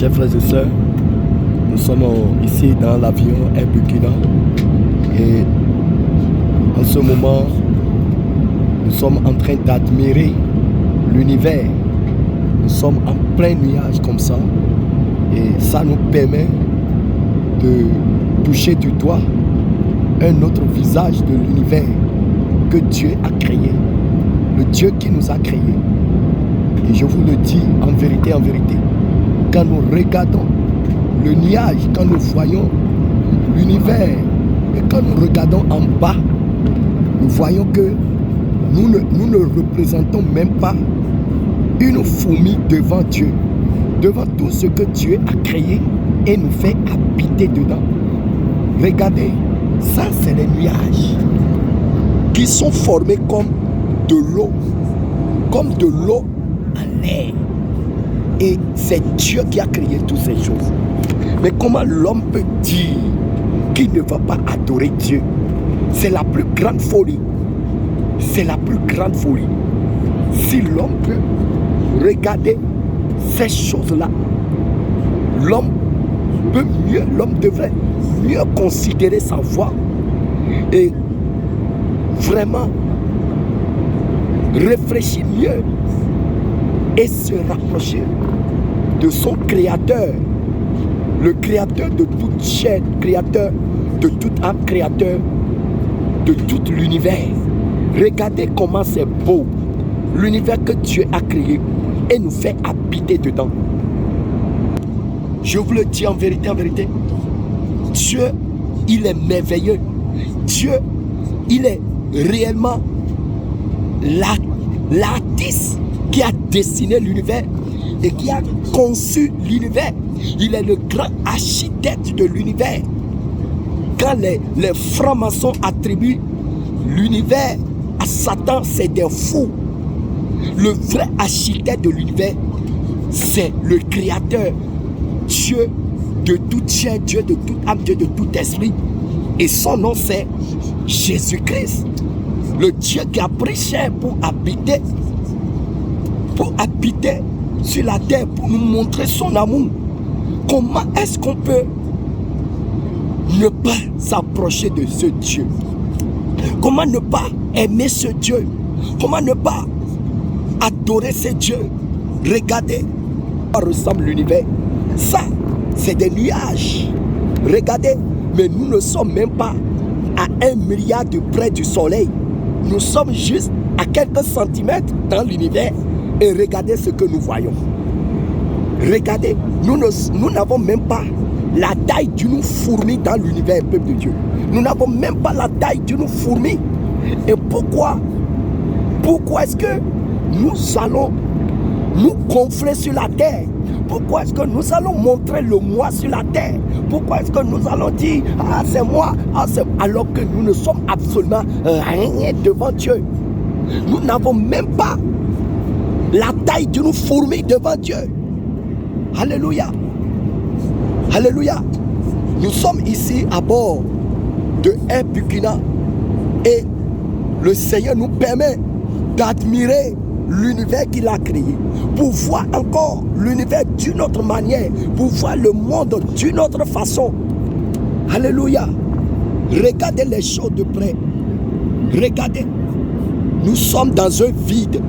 Chers frères et sœurs, nous sommes ici dans l'avion Air Burkina et en ce moment, nous sommes en train d'admirer l'univers. Nous sommes en plein nuage comme ça et ça nous permet de toucher du doigt un autre visage de l'univers que Dieu a créé, le Dieu qui nous a créés. Et je vous le dis en vérité, quand nous regardons le nuage, quand nous voyons l'univers et quand nous regardons en bas, nous voyons que nous ne représentons même pas une fourmi devant Dieu, devant tout ce que Dieu a créé et nous fait habiter dedans. Regardez, ça c'est les nuages qui sont formés comme de l'eau en l'air. Et c'est Dieu qui a créé toutes ces choses. Mais comment l'homme peut dire qu'il ne va pas adorer Dieu? C'est la plus grande folie. C'est la plus grande folie. Si l'homme peut regarder ces choses-là, l'homme devrait mieux considérer sa voix et vraiment réfléchir mieux et se rapprocher de son créateur, le créateur de toute chair, créateur de toute âme, créateur de tout l'univers. Regardez comment c'est beau, l'univers que Dieu a créé et nous fait habiter dedans. Je vous le dis en vérité, Dieu, il est merveilleux. Dieu, il est réellement l'artiste qui a dessiné l'univers et qui a conçu l'univers. Il est le grand architecte de l'univers. Quand les francs-maçons attribuent l'univers à Satan, c'est des fous. Le vrai architecte de l'univers, c'est le créateur, Dieu de toute chair, Dieu de toute âme, Dieu de tout esprit. Et son nom c'est Jésus-Christ, le Dieu qui a pris chair pour habiter sur la terre, pour nous montrer son amour. Comment est-ce qu'on peut ne pas s'approcher de ce Dieu? Comment ne pas aimer ce Dieu? Comment ne pas adorer ce Dieu? Regardez à quoi ressemble l'univers. Ça, c'est des nuages. Regardez, mais nous ne sommes même pas à 1 milliard de près du soleil. Nous sommes juste à quelques centimètres dans l'univers. Et regardez ce que nous voyons. Regardez, nous n'avons même pas la taille d'une fourmi dans l'univers, peuple de Dieu. Nous n'avons même pas la taille d'une fourmi. Et pourquoi est-ce que nous allons nous gonfler sur la terre? Pourquoi est-ce que nous allons montrer le moi sur la terre? Pourquoi est-ce que nous allons dire ah c'est moi, alors que nous ne sommes absolument rien devant Dieu? Nous n'avons même pas la taille d'une fourmi devant Dieu. Alléluia. Alléluia. Nous sommes ici à bord de Air Burkina et le Seigneur nous permet d'admirer l'univers qu'il a créé, pour voir encore l'univers d'une autre manière, pour voir le monde d'une autre façon. Alléluia. Regardez les choses de près. Regardez. Nous sommes dans un vide.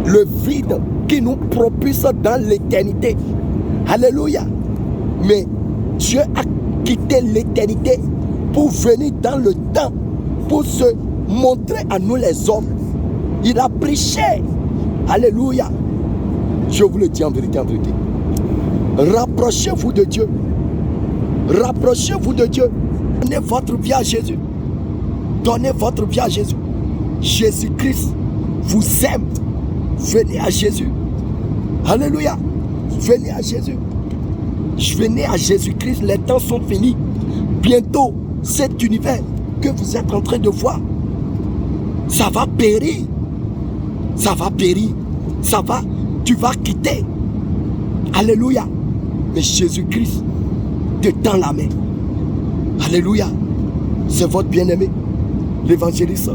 Le vide qui nous propulse dans l'éternité. Alléluia. Mais Dieu a quitté l'éternité pour venir dans le temps, pour se montrer à nous les hommes. Il a pris chair. Alléluia. Je vous le dis en vérité, Rapprochez-vous de Dieu. Rapprochez-vous de Dieu. Donnez votre vie à Jésus. Donnez votre vie à Jésus. Jésus-Christ vous aime. Venez à Jésus. Alléluia. Venez à Jésus. Venez à Jésus-Christ. Les temps sont finis. Bientôt, cet univers que vous êtes en train de voir, ça va périr. Ça va périr. Tu vas quitter. Alléluia. Mais Jésus-Christ te tend la main. Alléluia. C'est votre bien-aimé, l'évangéliste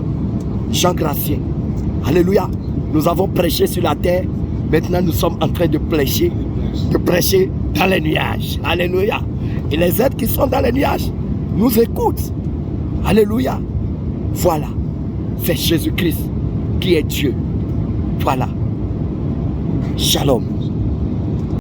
Jean Gracien. Alléluia. Nous avons prêché sur la terre. Maintenant, nous sommes en train de prêcher de prêcher dans les nuages. Alléluia. Et les êtres qui sont dans les nuages nous écoutent. Alléluia. Voilà. C'est Jésus-Christ qui est Dieu. Voilà. Shalom.